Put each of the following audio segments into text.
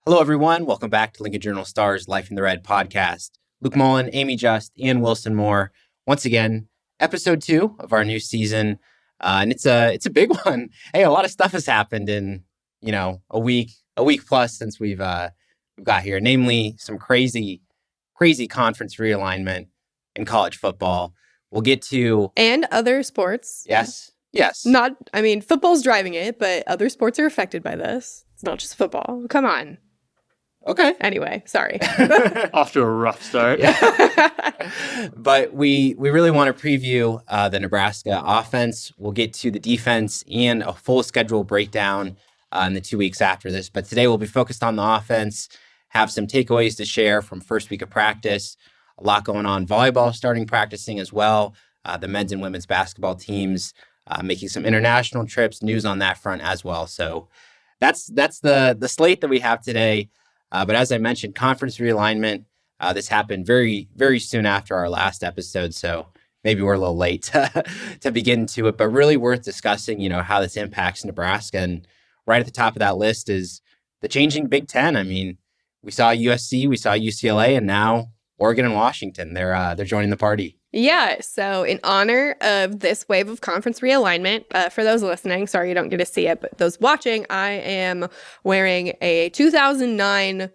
Hello, everyone. Welcome back to Lincoln Journal Star's Life in the Red podcast. Luke Mullin, Amie Just, and Wilson Moore. Once again, episode 2 of our new season. And it's a big one. Hey, a lot of stuff has happened in, a week plus since we've got here. Namely, some crazy conference realignment in college football. We'll get to... And other sports. Yes. Football's driving it, but other sports are affected by this. It's not just football. Come on. Okay. Anyway, sorry. Off to a rough start. But we really want to preview the Nebraska offense. We'll get to the defense and a full schedule breakdown in the 2 weeks after this. But today we'll be focused on the offense, have some takeaways to share from first week of practice. A lot going on. Volleyball starting practicing as well. The men's and women's basketball teams making some international trips. News on that front as well. So that's the slate that we have today. But as I mentioned, conference realignment, this happened very, very soon after our last episode, so maybe we're a little late to begin to it, but really worth discussing, how this impacts Nebraska. And right at the top of that list is the changing Big Ten. I mean, we saw USC, we saw UCLA, and now Oregon and Washington. They're joining the party. Yeah, so in honor of this wave of conference realignment, for those listening, sorry you don't get to see it, but those watching, I am wearing a 2009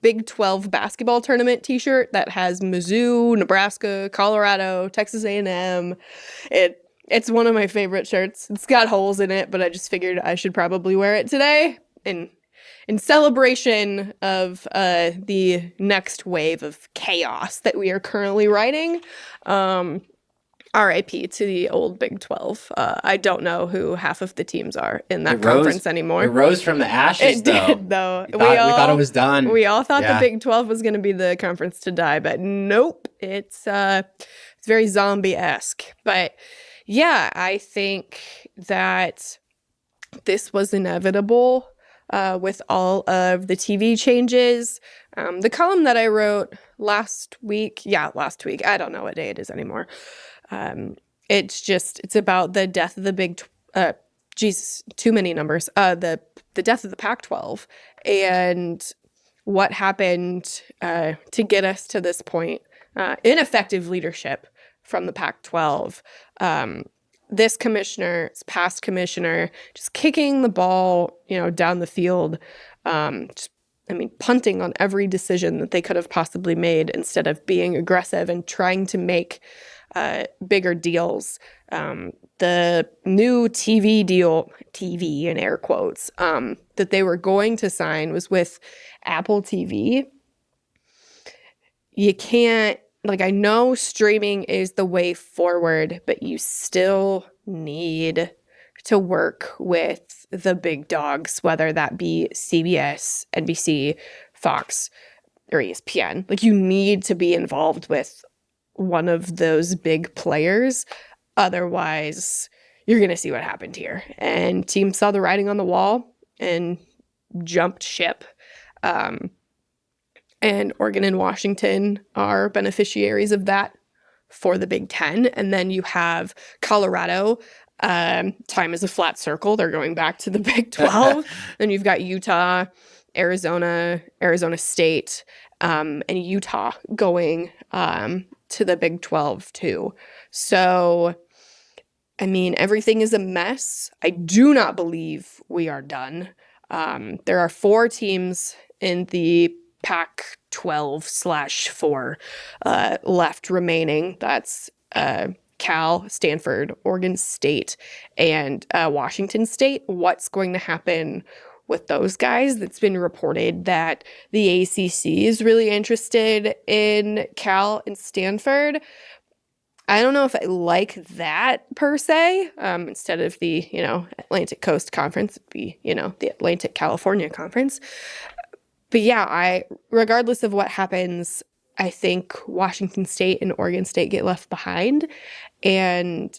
Big 12 basketball tournament t-shirt that has Mizzou, Nebraska, Colorado, Texas A&M. It's one of my favorite shirts. It's got holes in it, but I just figured I should probably wear it today in celebration of the next wave of chaos that we are currently riding. RIP to the old Big 12. I don't know who half of the teams are in that conference anymore. It rose from the ashes, It did, though. We thought it was done. We all thought the Big 12 was going to be the conference to die, but nope. It's very zombie-esque. But yeah, I think that this was inevitable. With all of the TV changes. The column that I wrote last week, I don't know what day it is anymore. It's about the death of the Big, too many numbers, the death of the Pac-12 and what happened to get us to this point. Ineffective leadership from the Pac-12. This past commissioner, just kicking the ball, down the field, punting on every decision that they could have possibly made instead of being aggressive and trying to make bigger deals. The new TV deal, TV in air quotes, that they were going to sign was with Apple TV. You can't, I know streaming is the way forward, but you still need to work with the big dogs, whether that be CBS, NBC, Fox, or ESPN. You need to be involved with one of those big players. Otherwise, you're going to see what happened here. And teams saw the writing on the wall and jumped ship. And Oregon and Washington are beneficiaries of that for the Big Ten. And then you have Colorado. Time is a flat circle. They're going back to the Big 12. Then you've got Utah, Arizona State, and Utah going to the Big 12 too. So, everything is a mess. I do not believe we are done. There are 4 teams in the Pac-12/4 left remaining. That's Cal, Stanford, Oregon State, and Washington State. What's going to happen with those guys? It's been reported that the ACC is really interested in Cal and Stanford. I don't know if I like that per se. Instead of the, Atlantic Coast Conference, it'd be, the Atlantic California Conference. But yeah, regardless of what happens, I think Washington State and Oregon State get left behind. And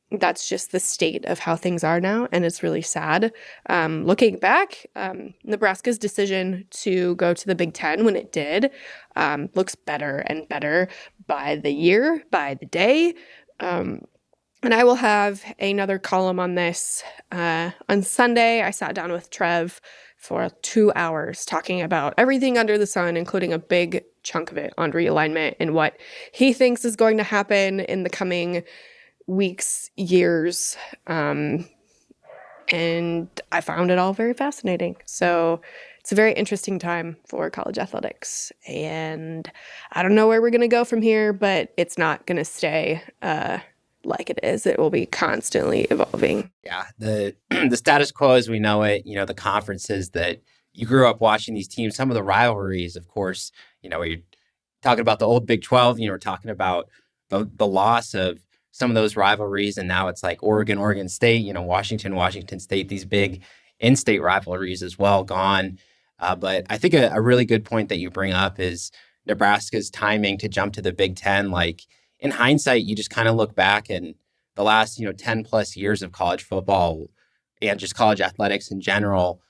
that's just the state of how things are now. And it's really sad. Looking back, Nebraska's decision to go to the Big Ten when it did looks better and better by the year, by the day. And I will have another column on this on Sunday. I sat down with Trev for 2 hours talking about everything under the sun, including a big chunk of it on realignment and what he thinks is going to happen in the coming weeks, years. And I found it all very fascinating. So it's a very interesting time for college athletics. And I don't know where we're going to go from here, but it's not going to stay like it is. It will be constantly evolving. Yeah, the the status quo as we know it, the conferences that you grew up watching these teams, some of the rivalries, of course, where you're talking about the old Big 12, we're talking about the loss of some of those rivalries. And now it's like Oregon State, Washington State, these big in-state rivalries as well gone. But I think a really good point that you bring up is Nebraska's timing to jump to the Big Ten. Like in hindsight, you just kind of look back and the last, 10 plus years of college football and just college athletics in general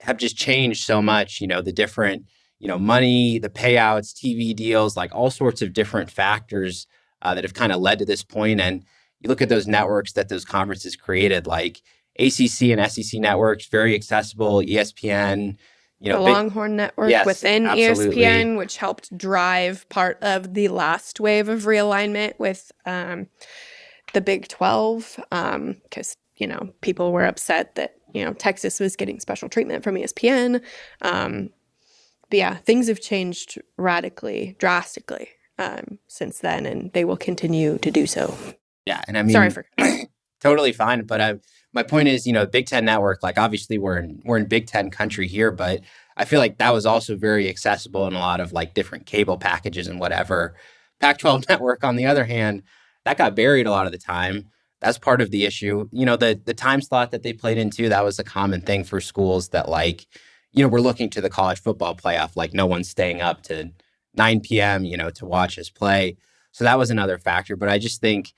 have just changed so much, the different, money, the payouts, TV deals, like all sorts of different factors that have kind of led to this point. And you look at those networks that those conferences created, like ACC and SEC networks, very accessible, ESPN, the Longhorn Network within absolutely. ESPN, which helped drive part of the last wave of realignment with the Big 12, because, people were upset that, Texas was getting special treatment from ESPN. But yeah, things have changed drastically since then, and they will continue to do so. Yeah, and I mean, sorry for totally fine, but my point is, Big Ten Network, like obviously we're in Big Ten country here, but I feel like that was also very accessible in a lot of like different cable packages and whatever. Pac-12 Network, on the other hand, that got buried a lot of the time. That's part of the issue. The time slot that they played into, that was a common thing for schools that like, we're looking to the college football playoff, like no one's staying up to 9 p.m., to watch us play. So that was another factor. But I just think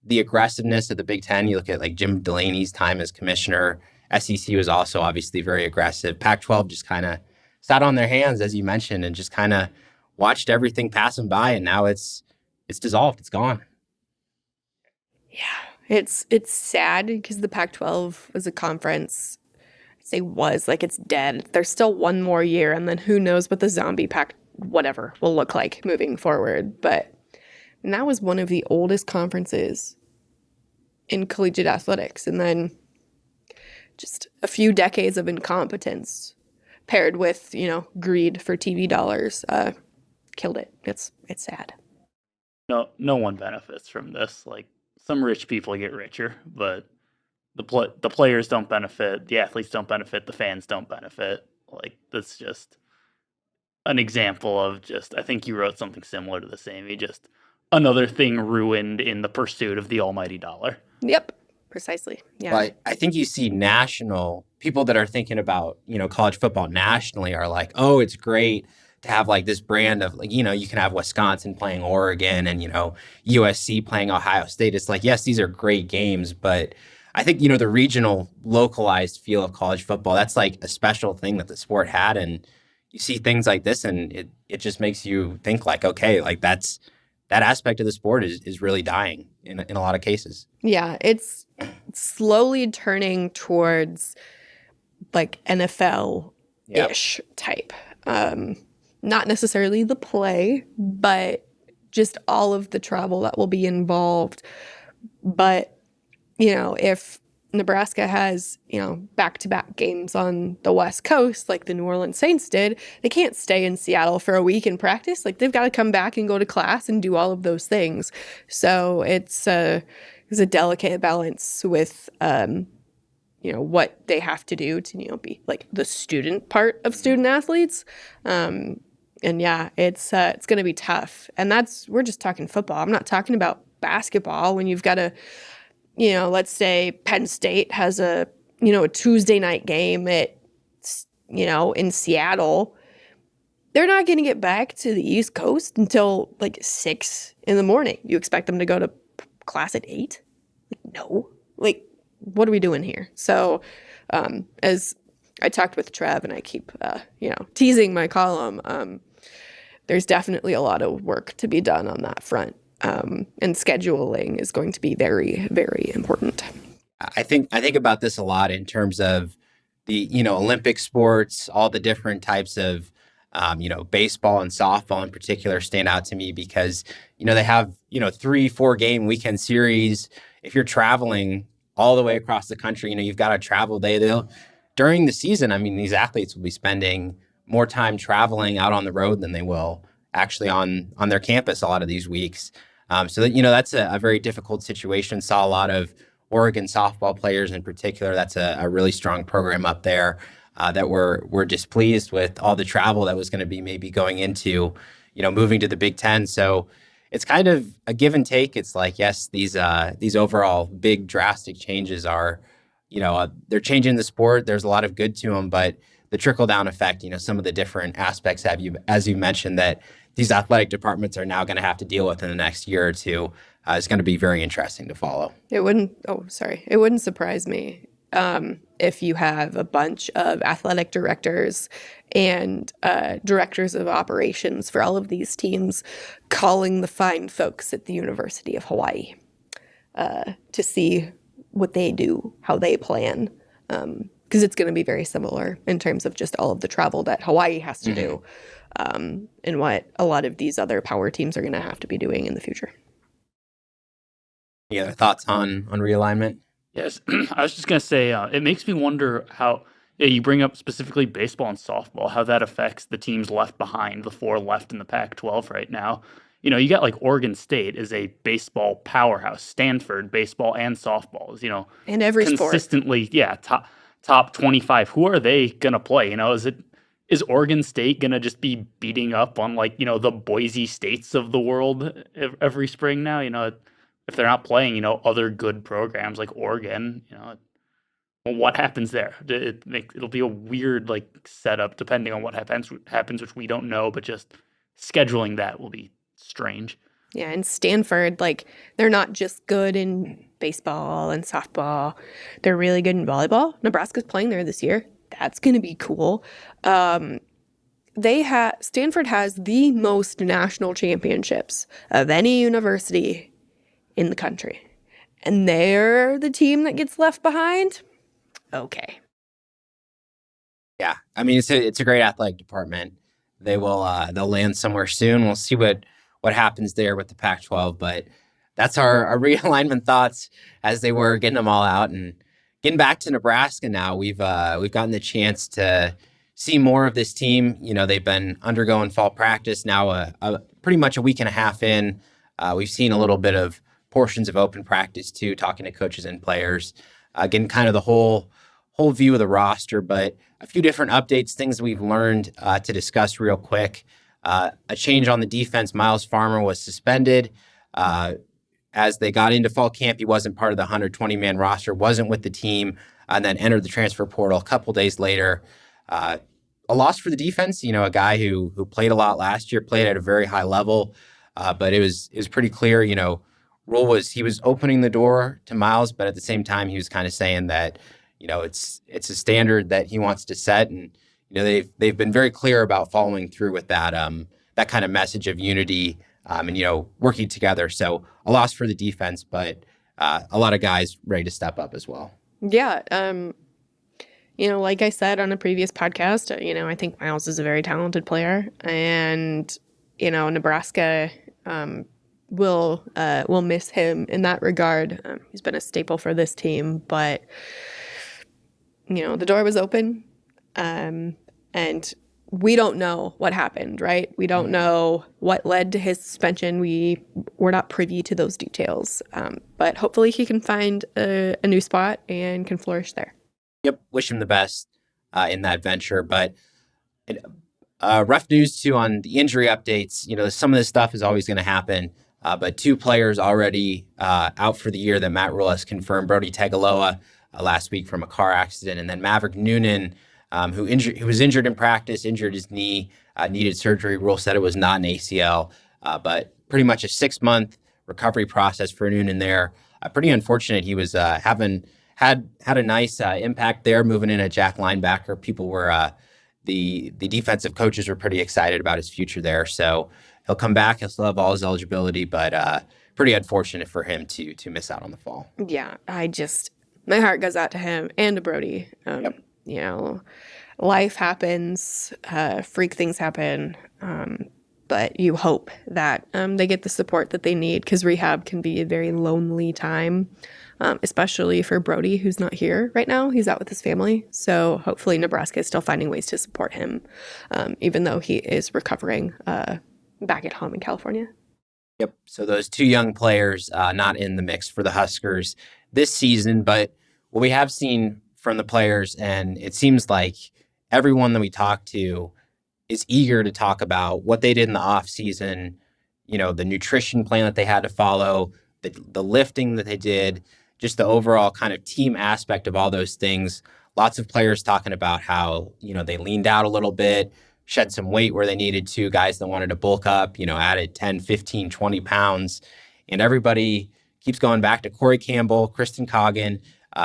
the aggressiveness of the Big Ten, you look at like Jim Delaney's time as commissioner, SEC was also obviously very aggressive. Pac-12 just kind of sat on their hands, as you mentioned, and just kind of watched everything pass them by. And now it's dissolved. It's gone. Yeah, it's sad because the Pac-12 was a conference. It's dead. There's still one more year, and then who knows what the zombie Pac whatever will look like moving forward. But that was one of the oldest conferences in collegiate athletics. And then just a few decades of incompetence paired with, greed for TV dollars killed it. It's sad. No one benefits from this. Like some rich people get richer, but the players don't benefit, the athletes don't benefit, the fans don't benefit. Like that's just an example of I think you wrote something similar to this, Amie, just another thing ruined in the pursuit of the almighty dollar. Yep, precisely. Yeah. But I think you see national people that are thinking about, college football nationally are like, oh, it's great to have like this brand of like, you can have Wisconsin playing Oregon and, USC playing Ohio State. It's like, yes, these are great games, but I think, the regional localized feel of college football, that's like a special thing that the sport had. And you see things like this and it just makes you think like, okay, like that aspect of the sport is really dying in a lot of cases. Yeah, it's slowly turning towards like NFL-ish type. Not necessarily the play, but just all of the travel that will be involved. But, if Nebraska has, back-to-back games on the West Coast like the New Orleans Saints did, they can't stay in Seattle for a week and practice. Like they've got to come back and go to class and do all of those things. So it's a delicate balance with, what they have to do to, be like the student part of student athletes. And yeah, it's going to be tough. And we're just talking football. I'm not talking about basketball when you've got let's say Penn State has a Tuesday night game in Seattle. They're not going to get back to the East Coast until like 6 a.m. You expect them to go to class at 8? Like, no. Like, what are we doing here? So, as I talked with Trev and I keep, teasing my column, there's definitely a lot of work to be done on that front. And scheduling is going to be very, very important. I think about this a lot in terms of the Olympic sports, all the different types of baseball and softball in particular stand out to me because they have 3-4 game weekend series. If you're traveling all the way across the country, you've got a travel day. During the season, I mean, these athletes will be spending more time traveling out on the road than they will actually on their campus a lot of these weeks. So that that's a very difficult situation. Saw a lot of Oregon softball players in particular. That's a really strong program up there that were displeased with all the travel that was going to be maybe going into moving to the Big Ten. So it's kind of a give and take. It's like, yes, these overall big drastic changes are they're changing the sport. There's a lot of good to them, but the trickle down effect, some of the different aspects as you mentioned, that these athletic departments are now going to have to deal with in the next year or two is going to be very interesting to follow. It wouldn't surprise me if you have a bunch of athletic directors and directors of operations for all of these teams calling the fine folks at the University of Hawaii to see what they do, how they plan, because it's going to be very similar in terms of just all of the travel that Hawaii has to do and what a lot of these other power teams are going to have to be doing in the future. Any other thoughts on realignment? Yes, I was just going to say, it makes me wonder how you bring up specifically baseball and softball, how that affects the teams left behind, the 4 left in the Pac-12 right now. You got like Oregon State is a baseball powerhouse, Stanford, baseball and softball is, In every consistently, sport. top 25. Who are they going to play? Is Oregon State going to just be beating up on the Boise States of the world every spring now? If they're not playing, other good programs like Oregon, well, what happens there? It'll be a weird setup depending on what happens, which we don't know, but just scheduling that will be strange. Yeah, and Stanford, they're not just good in baseball and softball. They're really good in volleyball. Nebraska's playing there this year. That's going to be cool. Stanford has the most national championships of any university in the country. And they're the team that gets left behind? Okay. Yeah, I mean, it's a great athletic department. They'll land somewhere soon. We'll see what happens there with the Pac-12, but that's our realignment thoughts as they were getting them all out. And getting back to Nebraska now, we've gotten the chance to see more of this team. They've been undergoing fall practice now, pretty much a week and a half in. We've seen a little bit of portions of open practice too, talking to coaches and players, getting kind of the whole view of the roster, but a few different updates, things we've learned to discuss real quick. A change on the defense. Miles Farmer was suspended. As they got into fall camp, he wasn't part of the 120-man roster, wasn't with the team, and then entered the transfer portal a couple days later. A loss for the defense, a guy who played a lot last year, played at a very high level, but it was pretty clear, Rule was he was opening the door to Miles, but at the same time, he was kind of saying that, it's a standard that he wants to set, and they've been very clear about following through with that kind of message of unity and working together. So a loss for the defense, but a lot of guys ready to step up as well. Yeah, like I said on a previous podcast, I think Miles is a very talented player, and Nebraska will miss him in that regard. He's been a staple for this team, but the door was open, and we don't know what happened, right? We don't know what led to his suspension. We're not privy to those details, but hopefully he can find a new spot and can flourish there. Yep, wish him the best in that venture, but rough news too on the injury updates. Some of this stuff is always going to happen. But 2 players already out for the year that Matt Rule has confirmed. Brody Tagaloa last week from a car accident, and then Maverick Noonan, who was injured in practice, injured his knee, needed surgery. Rule said it was not an ACL, but pretty much a 6-month recovery process for Noonan there. Pretty unfortunate. He was had a nice impact there, moving in at Jack linebacker. People were the defensive coaches were pretty excited about his future there. So he'll come back. He'll still have all his eligibility, but pretty unfortunate for him to miss out on the fall. Yeah, my heart goes out to him and to Brody. Yep. life happens, freak things happen, but you hope that they get the support that they need, because rehab can be a very lonely time, especially for Brody, who's not here right now. He's out with his family. So hopefully Nebraska is still finding ways to support him, even though he is recovering back at home in California. Yep. So those two young players not in the mix for the Huskers this season, but what we have seen from the players, and it seems like everyone that we talk to is eager to talk about what they did in the off season, the nutrition plan that they had to follow, the lifting that they did, just the overall kind of team aspect of all those things. Lots of players talking about how, they leaned out a little bit, shed some weight where they needed to, guys that wanted to bulk up, added 10, 15, 20 pounds. And everybody keeps going back to Corey Campbell, Kristen Coggan,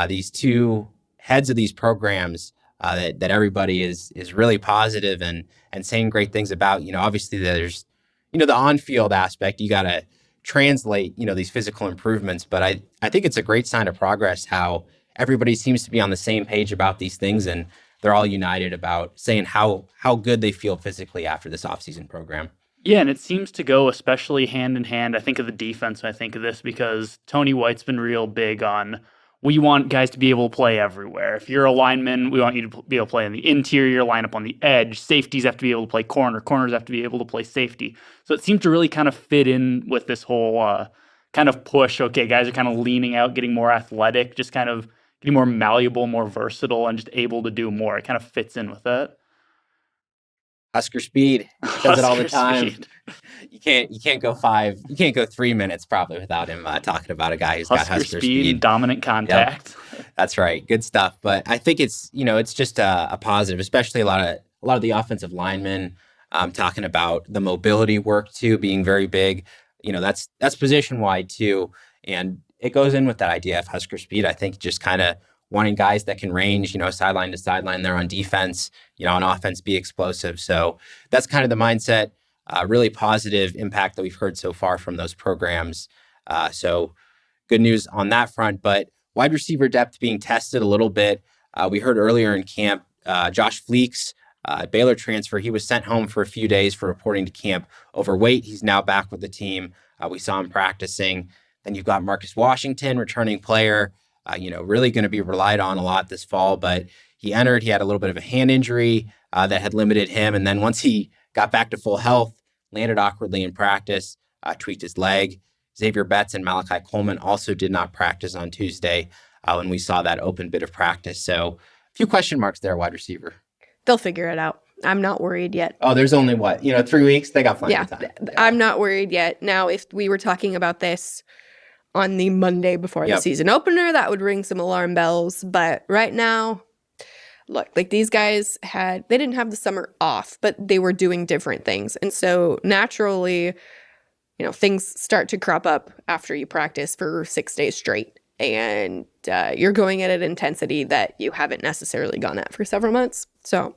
these two heads of these programs that everybody is really positive and saying great things about. Obviously there's, the on-field aspect. You got to translate, these physical improvements. But I think it's a great sign of progress how everybody seems to be on the same page about these things, and they're all united about saying how good they feel physically after this offseason program. Yeah, and it seems to go especially hand in hand. I think of the defense when I think of this, because Tony White's been real big on, we want guys to be able to play everywhere. If you're a lineman, we want you to be able to play in the interior, line up on the edge. Safeties have to be able to play corner. Corners have to be able to play safety. So it seemed to really kind of fit in with this whole kind of push. Okay, guys are kind of leaning out, getting more athletic, just kind of getting more malleable, more versatile, and just able to do more. It kind of fits in with that. Husker speed. Does it all the time. Speed. You can't go 3 minutes probably without him talking about a guy who's got Husker speed. Dominant contact. Yep. That's right. Good stuff. But I think it's just a positive, especially a lot of the offensive linemen talking about the mobility work too, being very big. That's position wide too. And it goes in with that idea of Husker speed. I think just kind of wanting guys that can range, sideline to sideline there on defense, on offense, be explosive. So that's kind of the mindset, really positive impact that we've heard so far from those programs. So good news on that front. But wide receiver depth being tested a little bit. We heard earlier in camp, Josh Fleeks, Baylor transfer, he was sent home for a few days for reporting to camp overweight. He's now back with the team. We saw him practicing. Then you've got Marcus Washington, returning player, really going to be relied on a lot this fall, but he had a little bit of a hand injury that had limited him. And then once he got back to full health, landed awkwardly in practice, tweaked his leg. Xavier Betts and Malachi Coleman also did not practice on Tuesday when we saw that open bit of practice. So a few question marks there, wide receiver. They'll figure it out. I'm not worried yet. Oh, there's only 3 weeks? They got plenty of time. Yeah. I'm not worried yet. Now, if we were talking about this on the Monday before the season opener, that would ring some alarm bells. But right now, look, like these guys they didn't have the summer off, but they were doing different things. And so naturally, things start to crop up after you practice for 6 days straight. And you're going at an intensity that you haven't necessarily gone at for several months. So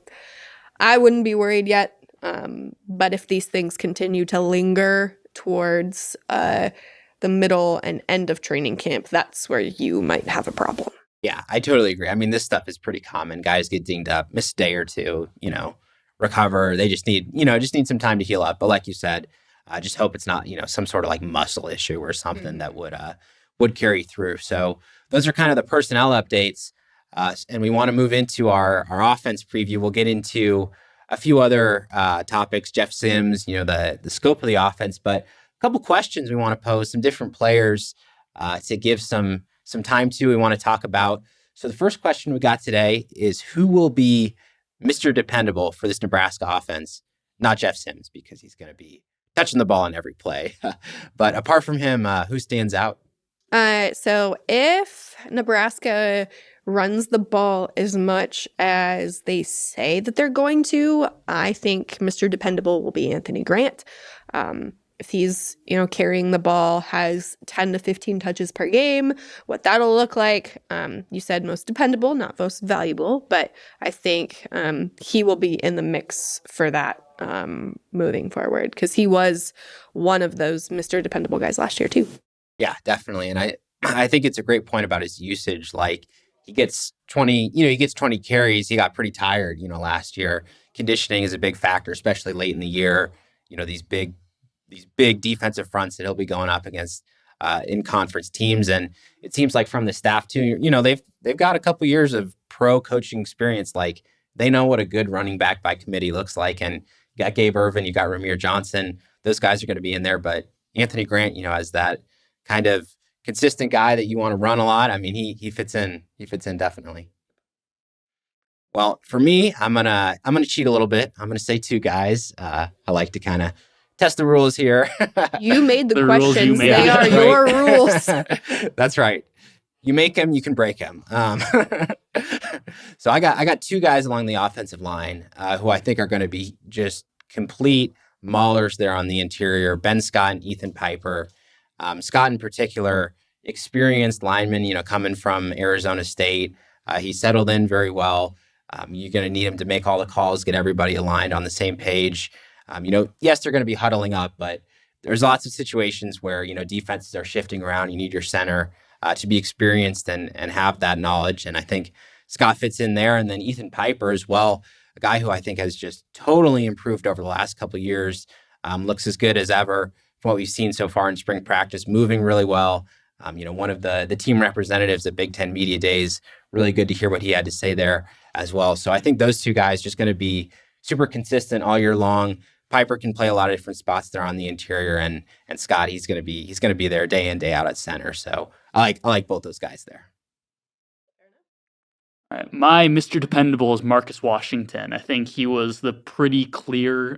I wouldn't be worried yet. But if these things continue to linger towards the middle and end of training camp, that's where you might have a problem. Yeah, I totally agree. I mean, this stuff is pretty common. Guys get dinged up, miss a day or two, recover. They just need some time to heal up. But like you said, I just hope it's not, some sort of like muscle issue or something that would carry through. So those are kind of the personnel updates. And we want to move into our offense preview. We'll get into a few other topics, Jeff Sims, the scope of the offense, but a couple questions we want to pose, some different players to give some time to, we want to talk about. So the first question we got today is, who will be Mr. Dependable for this Nebraska offense? Not Jeff Sims, because he's going to be touching the ball on every play. But apart from him, who stands out? So if Nebraska runs the ball as much as they say that they're going to, I think Mr. Dependable will be Anthony Grant. If he's, carrying the ball, has 10 to 15 touches per game, what that'll look like. You said most dependable, not most valuable, but I think he will be in the mix for that moving forward, because he was one of those Mr. Dependable guys last year too. Yeah, definitely. And I think it's a great point about his usage. Like, he gets 20, he gets 20 carries. He got pretty tired, last year. Conditioning is a big factor, especially late in the year. These big defensive fronts that he'll be going up against in conference teams. And it seems like from the staff too, they've got a couple years of pro coaching experience. Like they know what a good running back by committee looks like. And you got Gabe Irvin, you got Ramir Johnson. Those guys are going to be in there. But Anthony Grant, as that kind of consistent guy that you want to run a lot. I mean, he fits in. He fits in definitely. Well, for me, I'm gonna cheat a little bit. I'm gonna say 2 guys. I like to kind of test the rules here. You made the rules you questions. made. They are Right. your rules. That's right. You make them, you can break them. So I got 2 guys along the offensive line who I think are going to be just complete maulers there on the interior. Ben Scott and Ethan Piper. Scott in particular, experienced lineman, coming from Arizona State. He settled in very well. You're going to need him to make all the calls, get everybody aligned on the same page. Yes, they're going to be huddling up, but there's lots of situations where, defenses are shifting around. You need your center to be experienced and have that knowledge. And I think Scott fits in there. And then Ethan Piper as well, a guy who I think has just totally improved over the last couple of years, looks as good as ever from what we've seen so far in spring practice, moving really well. One of the team representatives at Big Ten Media Days, really good to hear what he had to say there as well. So I think those 2 guys just going to be super consistent all year long. Piper can play a lot of different spots there on the interior, and Scott, he's going to be there day in, day out at center. So I like both those guys there. All right, my Mr. Dependable is Marcus Washington. I think he was the pretty clear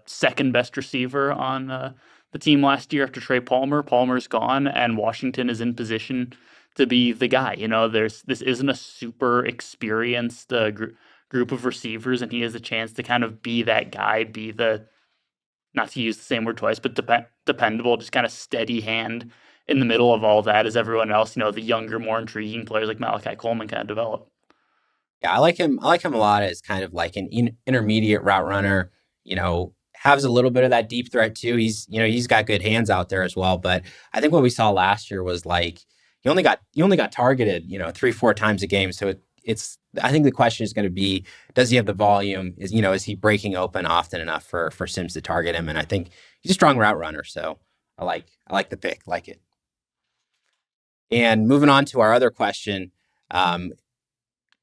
second best receiver on the team last year after Trey Palmer. Palmer's gone, and Washington is in position to be the guy. This isn't a super experienced group of receivers, and he has a chance to kind of be that guy, be the, not to use the same word twice, but dependable, just kind of steady hand in the middle of all that as everyone else, the younger, more intriguing players like Malachi Coleman kind of develop. Yeah, I like him a lot as kind of like an intermediate route runner, has a little bit of that deep threat too. He's got good hands out there as well. But I think what we saw last year was like he only got targeted, 3-4 times a game. So I think the question is going to be, does he have the volume? Is he breaking open often enough for Sims to target him? And I think he's a strong route runner. So I like the pick, like it. And moving on to our other question, kind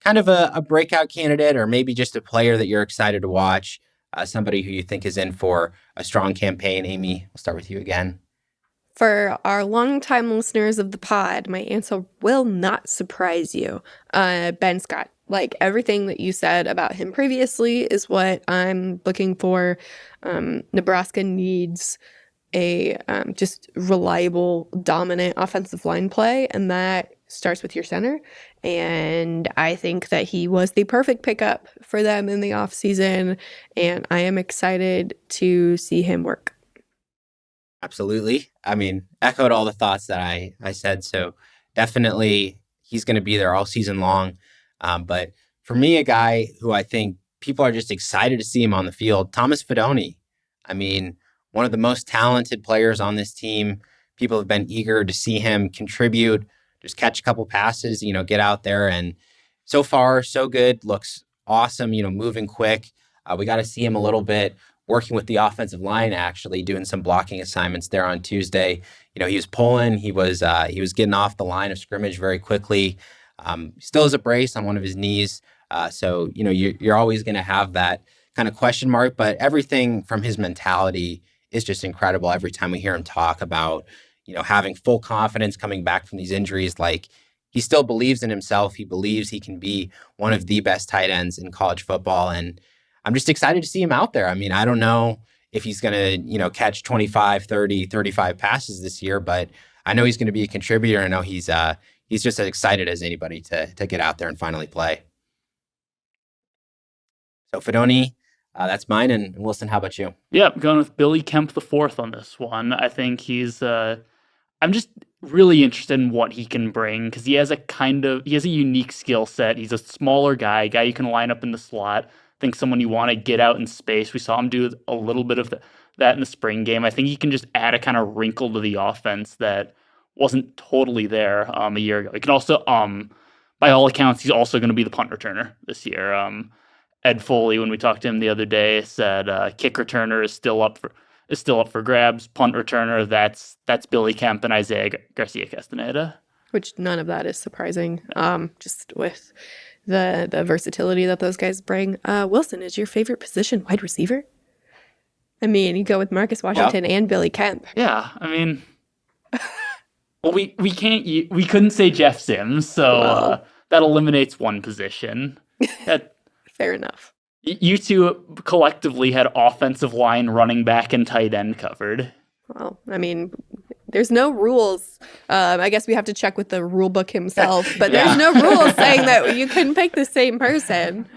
of a breakout candidate, or maybe just a player that you're excited to watch, somebody who you think is in for a strong campaign. Amie, we'll start with you again. For our longtime listeners of the pod, my answer will not surprise you. Ben Scott. Like everything that you said about him previously is what I'm looking for. Nebraska needs a just reliable, dominant offensive line play, and that starts with your center. And I think that he was the perfect pickup for them in the offseason, and I am excited to see him work. Absolutely. I mean, echoed all the thoughts that I said. So definitely he's going to be there all season long. But for me, a guy who I think people are just excited to see him on the field, Thomas Fidone. I mean, one of the most talented players on this team. People have been eager to see him contribute, just catch a couple passes, get out there. And so far, so good. Looks awesome, moving quick. We got to see him a little bit working with the offensive line, actually doing some blocking assignments there on Tuesday. He was pulling, he was getting off the line of scrimmage very quickly. Still has a brace on one of his knees. So, you're always going to have that kind of question mark, but everything from his mentality is just incredible. Every time we hear him talk about, having full confidence coming back from these injuries, like he still believes in himself. He believes he can be one of the best tight ends in college football. And I'm just excited to see him out there. I mean, I don't know if he's going to, catch 25, 30, 35 passes this year, but I know he's going to be a contributor. I know he's just as excited as anybody to get out there and finally play. So Fidone, that's mine. And Wilson, how about you? Yeah, I'm going with Billy Kemp the fourth on this one. I think he's I'm just really interested in what he can bring because he has a unique skill set. He's a smaller guy you can line up in the slot. I think someone you want to get out in space. We saw him do a little bit of that in the spring game. I think he can just add a kind of wrinkle to the offense that wasn't totally there a year ago. He can also by all accounts, he's also going to be the punt returner this year. Ed Foley, when we talked to him the other day, said kick returner is still up for grabs. Punt returner, that's Billy Kemp and Isaiah Garcia Castaneda. Which none of that is surprising. Just with the versatility that those guys bring. Wilson, is your favorite position wide receiver? I mean, you go with Marcus Washington and Billy Kemp. Yeah, I mean, well, we couldn't say Jeff Sims, so that eliminates one position. Fair enough. You two collectively had offensive line, running back, and tight end covered. Well, I mean, there's no rules. I guess we have to check with the rule book himself, but there's no rules saying that you can pick the same person.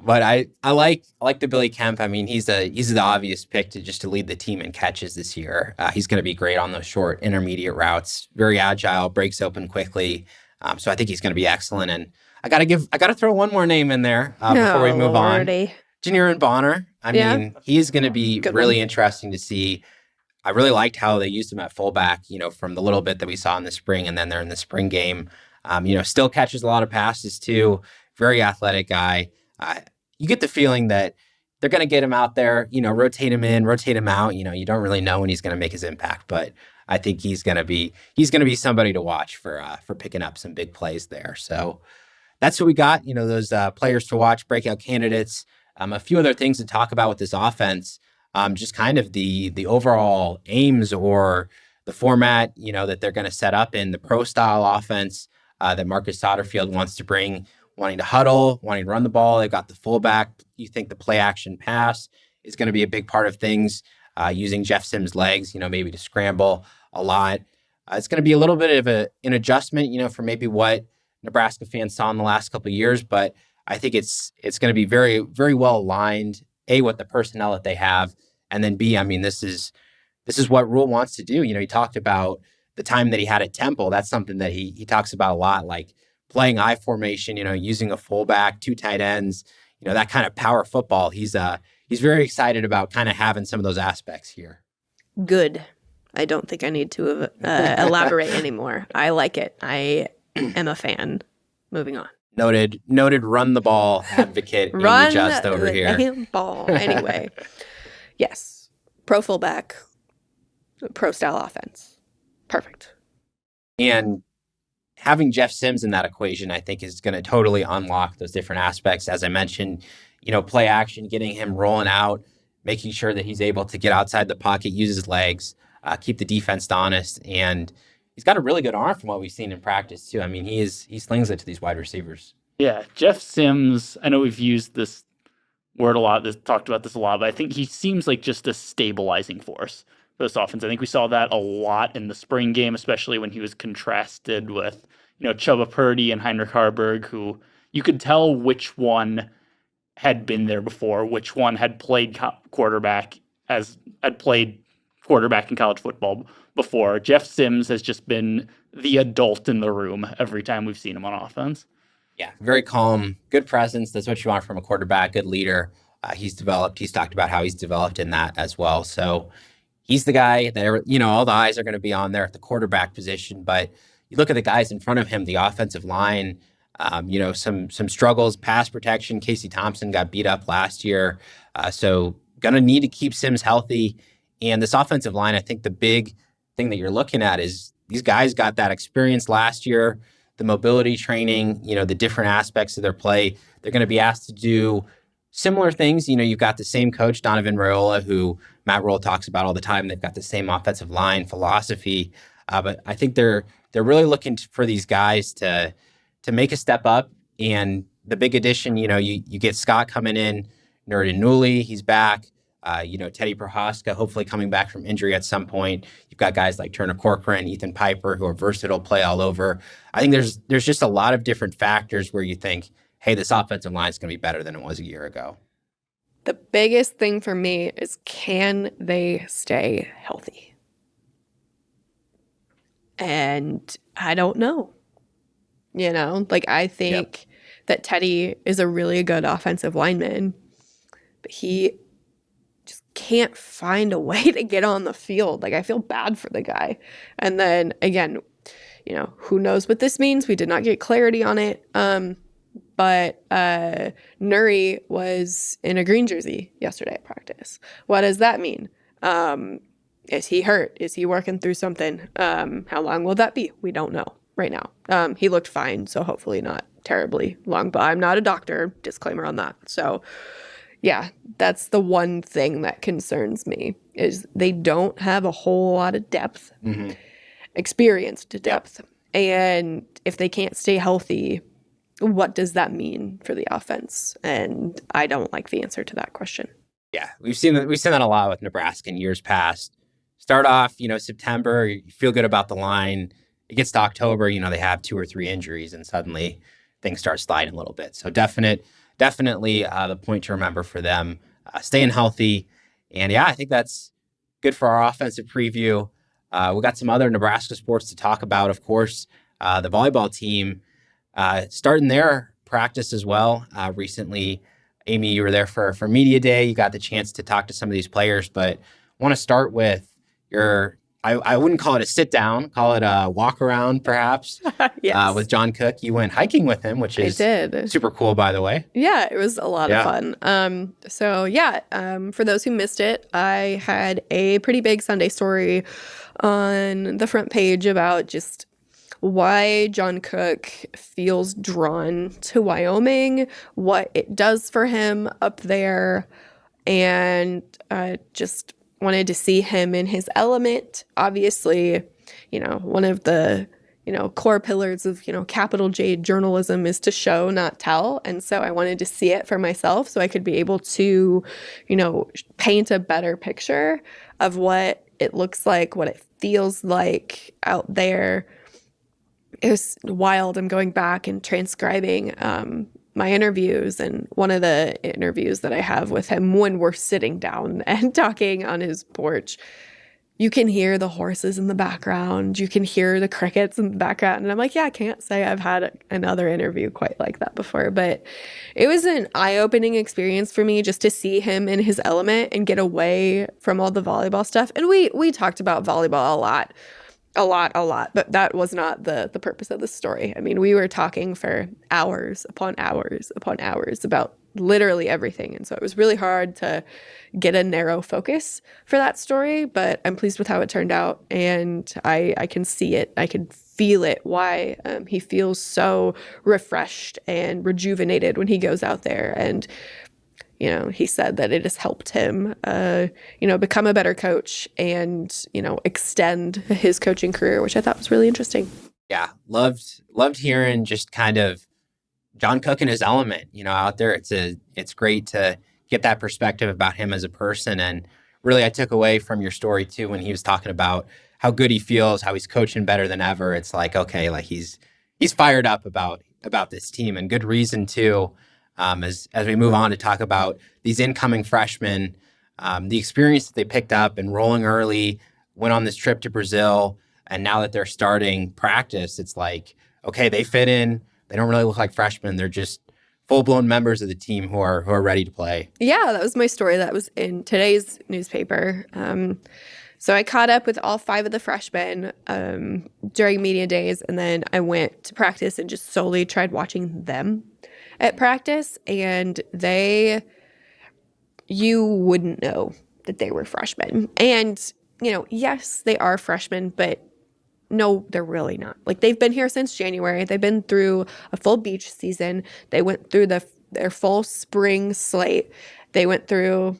But I like the Billy Kemp. I mean, he's the obvious pick to lead the team in catches this year. He's going to be great on those short intermediate routes. Very agile, breaks open quickly. So I think he's going to be excellent. And I gotta throw one more name in there before we move on. Janiran Bonner. I mean, he's going to be really interesting to see. I really liked how they used him at fullback, from the little bit that we saw in the spring, and then they're in the spring game. Still catches a lot of passes too. Very athletic guy. You get the feeling that they're going to get him out there, rotate him in, rotate him out. You don't really know when he's going to make his impact, but I think he's going to be somebody to watch for picking up some big plays there. So that's what we got. Those players to watch, breakout candidates. A few other things to talk about with this offense. Just kind of the overall aims or the format, that they're going to set up in the pro style offense that Marcus Satterfield wants to bring, wanting to huddle, wanting to run the ball. They've got the fullback. You think the play action pass is going to be a big part of things, using Jeff Sims' legs, maybe to scramble a lot. It's going to be a little bit of an adjustment, for maybe what Nebraska fans saw in the last couple of years, but I think it's going to be very, very well aligned, A, with the personnel that they have, and then B, I mean, this is what Rule wants to do. He talked about the time that he had at Temple. That's something that he talks about a lot, like playing I formation, using a fullback, 2 tight ends, that kind of power football. He's very excited about kind of having some of those aspects here. Good. I don't think I need to elaborate anymore. I like it. I am a fan. Moving on. Noted run the ball advocate. Run just over the here. damn ball. Anyway, yes. Pro fullback, pro style offense. Perfect. And having Jeff Sims in that equation, I think, is going to totally unlock those different aspects. As I mentioned, play action, getting him rolling out, making sure that he's able to get outside the pocket, use his legs, keep the defense honest. And he's got a really good arm from what we've seen in practice too. I mean, he slings it to these wide receivers. Yeah, Jeff Sims, I know we've used this word a lot, talked about this a lot, but I think he seems like just a stabilizing force for this offense. I think we saw that a lot in the spring game, especially when he was contrasted with, Chubba Purdy and Heinrich Harburg, who you could tell which one had been there before, which one had played quarterback in college football before. Jeff Sims has just been the adult in the room every time we've seen him on offense. Yeah, very calm, good presence. That's what you want from a quarterback, good leader. He's talked about how he's developed in that as well. So he's the guy that, all the eyes are going to be on there at the quarterback position. But you look at the guys in front of him, the offensive line, some struggles, pass protection. Casey Thompson got beat up last year. So going to need to keep Sims healthy. And this offensive line, I think the big thing that you're looking at is these guys got that experience last year, the mobility training, the different aspects of their play. They're going to be asked to do similar things. You've got the same coach, Donovan Raiola, who Matt Rule talks about all the time. They've got the same offensive line philosophy. But I think they're really looking for these guys to make a step up. And the big addition, you get Scott coming in, Nerden Newley, he's back. Teddy Prohaska, hopefully coming back from injury at some point. You've got guys like Turner Corcoran, Ethan Piper, who are versatile, play all over. I think there's just a lot of different factors where you think, hey, this offensive line is going to be better than it was a year ago. The biggest thing for me is, can they stay healthy? And I don't know. I think that Teddy is a really good offensive lineman, but he just can't find a way to get on the field. I feel bad for the guy. And then again, who knows what this means? We did not get clarity on it. But Nuri was in a green jersey yesterday at practice. What does that mean? Is he hurt? Is he working through something? How long will that be? We don't know right now. He looked fine, so hopefully not terribly long, but I'm not a doctor, disclaimer on that. So yeah, that's the one thing that concerns me is they don't have a whole lot of depth, experienced depth. And if they can't stay healthy, what does that mean for the offense? And I don't like the answer to that question. Yeah, we've seen that a lot with Nebraska in years past. Start off, September, you feel good about the line. It gets to October, they have 2 or 3 injuries, and suddenly things start sliding a little bit. So definitely the point to remember for them, staying healthy. And yeah, I think that's good for our offensive preview. We got some other Nebraska sports to talk about. Of course, the volleyball team starting their practice as well recently. Amie, you were there for media day. You got the chance to talk to some of these players, but I want to start with I wouldn't call it a sit down, call it a walk around perhaps. Yes. With John Cook. You went hiking with him, which is super cool, by the way. Yeah, it was a lot of fun. For those who missed it, I had a pretty big Sunday story on the front page about just why John Cook feels drawn to Wyoming, what it does for him up there, and just wanted to see him in his element. Obviously, one of the, core pillars of, capital J journalism is to show, not tell. And so I wanted to see it for myself so I could be able to, paint a better picture of what it looks like, what it feels like out there. It was wild. I'm going back and transcribing my interviews, and one of the interviews that I have with him when we're sitting down and talking on his porch, you can hear the horses in the background. You can hear the crickets in the background. And I'm like, yeah, I can't say I've had another interview quite like that before. But it was an eye-opening experience for me just to see him in his element and get away from all the volleyball stuff. And we talked about volleyball a lot, but that was not the purpose of the story. I mean, we were talking for hours upon hours upon hours about literally everything. And so it was really hard to get a narrow focus for that story, but I'm pleased with how it turned out. And I can see it. I can feel it, why he feels so refreshed and rejuvenated when he goes out there. And he said that it has helped him, become a better coach and, extend his coaching career, which I thought was really interesting. Yeah, loved hearing just kind of John Cook in his element, out there. It's great to get that perspective about him as a person. And really, I took away from your story too when he was talking about how good he feels, how he's coaching better than ever. It's like, okay, like he's fired up about this team, and good reason too. As we move on to talk about these incoming freshmen, the experience that they picked up and rolling early, went on this trip to Brazil, and now that they're starting practice, it's like, okay, they fit in. They don't really look like freshmen. They're just full-blown members of the team who are ready to play. Yeah, that was my story. That was in today's newspaper. So I caught up with all 5 of the freshmen during media days, and then I went to practice and just solely tried watching them at practice, and you wouldn't know that they were freshmen. And, yes, they are freshmen, but no, they're really not. Like, they've been here since January. They've been through a full beach season. They went through their full spring slate. They went through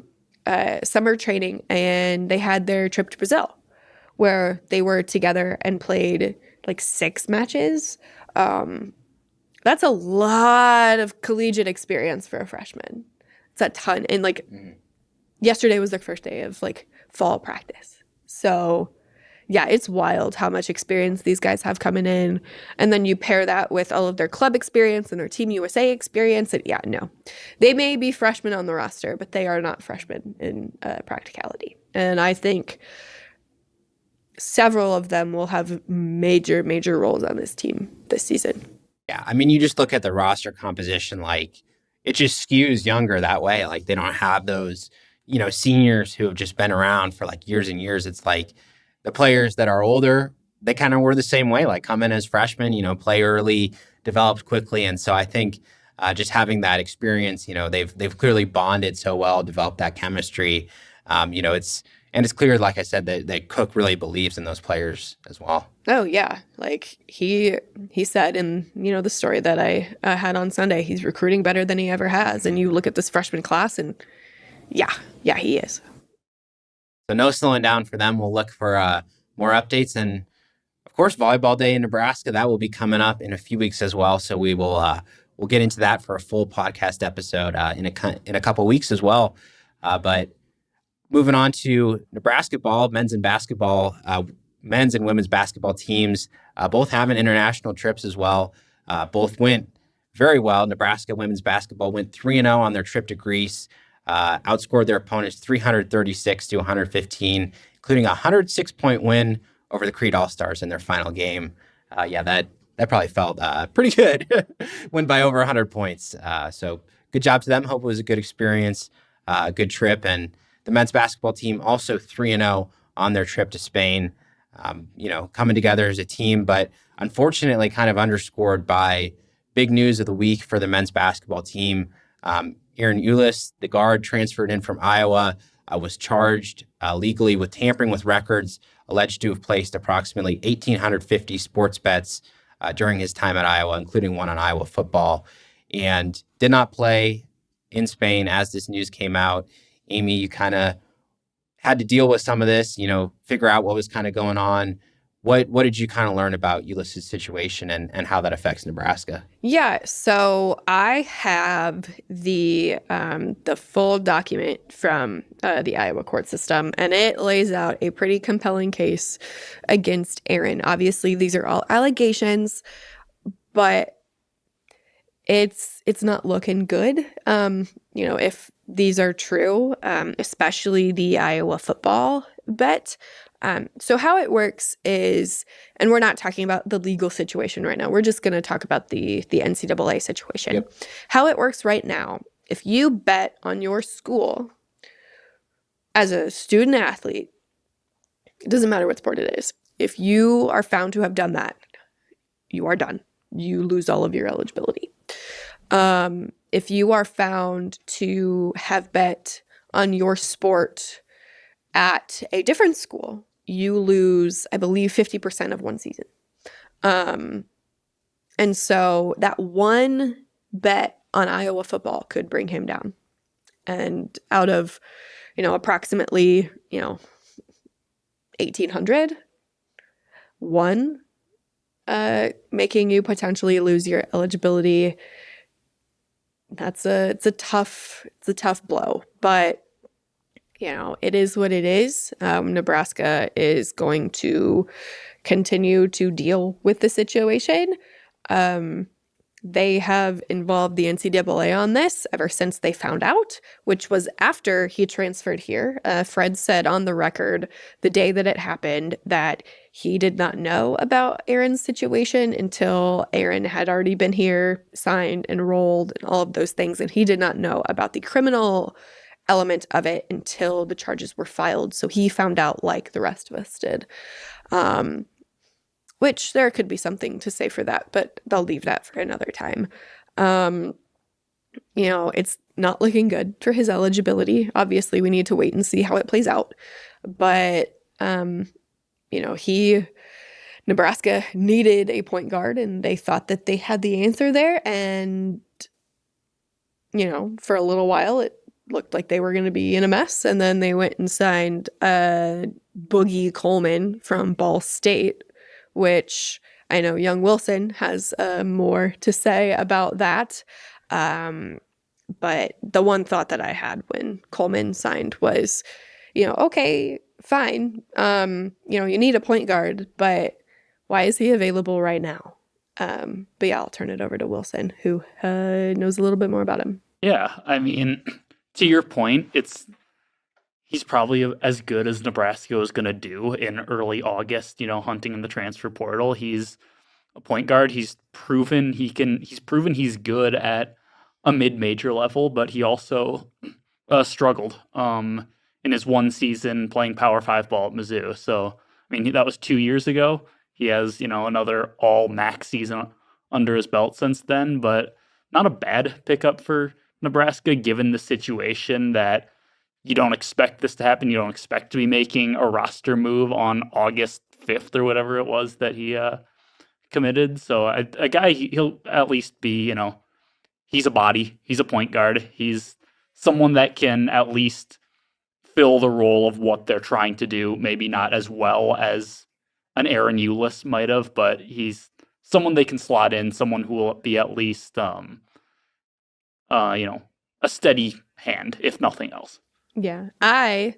summer training, and they had their trip to Brazil where they were together and played like 6 matches. That's a lot of collegiate experience for a freshman. It's a ton. And yesterday was their first day of fall practice. So yeah, it's wild how much experience these guys have coming in. And then you pair that with all of their club experience and their Team USA experience. And yeah, no, they may be freshmen on the roster, but they are not freshmen in practicality. And I think several of them will have major, major roles on this team this season. Yeah, I mean, you just look at the roster composition, it just skews younger that way. They don't have those, seniors who have just been around for years and years. It's the players that are older they kind of were the same way, like come in as freshmen, play early, developed quickly. And so I think just having that experience, they've clearly bonded so well, developed that chemistry. It's clear, like I said, that Cook really believes in those players as well. Oh yeah, like he said in the story that I had on Sunday, he's recruiting better than he ever has. And you look at this freshman class, and yeah, he is. So no slowing down for them. We'll look for more updates, and of course, Volleyball Day in Nebraska, that will be coming up in a few weeks as well. So we will we'll get into that for a full podcast episode in a couple weeks as well. But moving on to Nebraska ball, men's and women's basketball teams both having international trips as well. Both went very well. Nebraska women's basketball went 3-0 on their trip to Greece, outscored their opponents 336 to 115, including a 106-point win over the Creed All-Stars in their final game. That probably felt pretty good. Win by over 100 points. So good job to them. Hope it was a good experience, a good trip. And the men's basketball team also 3-0 on their trip to Spain. Coming together as a team, but unfortunately kind of underscored by big news of the week for the men's basketball team. Aaron Ulis, the guard transferred in from Iowa, was charged legally with tampering with records, alleged to have placed approximately 1,850 sports bets during his time at Iowa, including one on Iowa football, and did not play in Spain as this news came out. Amie, you kind of had to deal with some of this, figure out what was kind of going on. What did you kind of learn about Ulis's situation and how that affects Nebraska? Yeah, so I have the full document from the Iowa court system, and it lays out a pretty compelling case against Aaron. Obviously, these are all allegations, but it's not looking good. If these are true, especially the Iowa football bet. So how it works is, and we're not talking about the legal situation right now. We're just going to talk about the NCAA situation. Yep. How it works right now, if you bet on your school as a student athlete, it doesn't matter what sport it is. If you are found to have done that, you are done. You lose all of your eligibility. If you are found to have bet on your sport at a different school, you lose, I believe, 50% of one season. And so that one bet on Iowa football could bring him down. And out of, approximately, 1,800, one, making you potentially lose your eligibility. It's a tough blow, but it is what it is. Nebraska is going to continue to deal with the situation. They have involved the NCAA on this ever since they found out, which was after he transferred here. Fred said on the record the day that it happened that he did not know about Aaron's situation until Aaron had already been here, signed, enrolled, and all of those things. And he did not know about the criminal element of it until the charges were filed. So he found out like the rest of us did. Which there could be something to say for that, but they'll leave that for another time. It's not looking good for his eligibility. Obviously, we need to wait and see how it plays out. But, Nebraska needed a point guard, and they thought that they had the answer there. And, for a little while, it looked like they were going to be in a mess. And then they went and signed Boogie Coleman from Ball State, which I know young Wilson has more to say about that. But the one thought that I had when Coleman signed was, okay, fine. You need a point guard, but why is he available right now? But yeah, I'll turn it over to Wilson, who knows a little bit more about him. Yeah, I mean, to your point, he's probably as good as Nebraska is going to do in early August, hunting in the transfer portal. He's a point guard. He's proven he's good at a mid-major level, but he also struggled in his one season playing Power 5 ball at Mizzou. So, I mean, that was 2 years ago. he has, another all MAC season under his belt since then, but not a bad pickup for Nebraska given the situation that you don't expect this to happen. You don't expect to be making a roster move on August 5th or whatever it was that he committed. So a guy, he'll at least be, he's a body. He's a point guard. He's someone that can at least fill the role of what they're trying to do. Maybe not as well as an Aaron Eulis might have, but he's someone they can slot in, someone who will be at least, a steady hand, if nothing else. Yeah. I,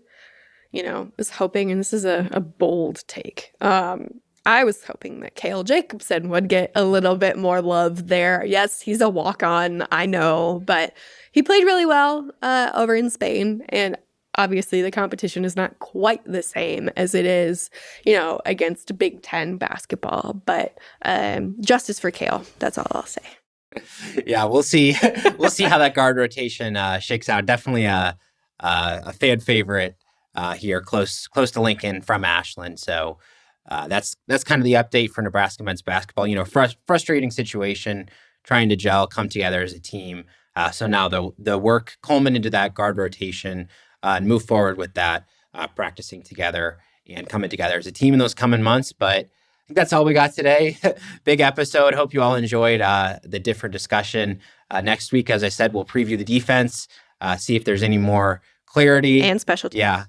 was hoping, and this is a bold take, I was hoping that Cale Jacobson would get a little bit more love there. Yes, he's a walk-on, I know, but he played really well over in Spain, and obviously the competition is not quite the same as it is, against Big Ten basketball, but justice for Cale. That's all I'll say. Yeah, we'll see. We'll see how that guard rotation shakes out. Definitely a fan favorite here, close to Lincoln from Ashland. So that's kind of the update for Nebraska men's basketball. Frustrating situation, trying to gel, come together as a team. So now the work culminated into that guard rotation and move forward with that, practicing together and coming together as a team in those coming months. But I think that's all we got today. Big episode. Hope you all enjoyed the different discussion. Next week, as I said, we'll preview the defense, see if there's any more clarity. And special teams. Yeah.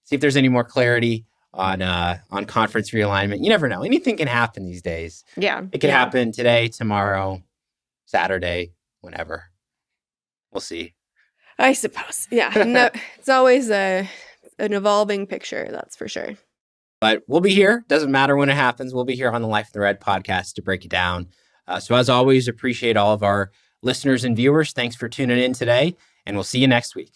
See if there's any more clarity on conference realignment. You never know. Anything can happen these days. Yeah. It can happen today, tomorrow, Saturday, whenever. We'll see. I suppose. Yeah. No, it's always an evolving picture, that's for sure. But we'll be here. Doesn't matter when it happens. We'll be here on the Life in the Red podcast to break it down. So as always, appreciate all of our listeners and viewers. Thanks for tuning in today, and we'll see you next week.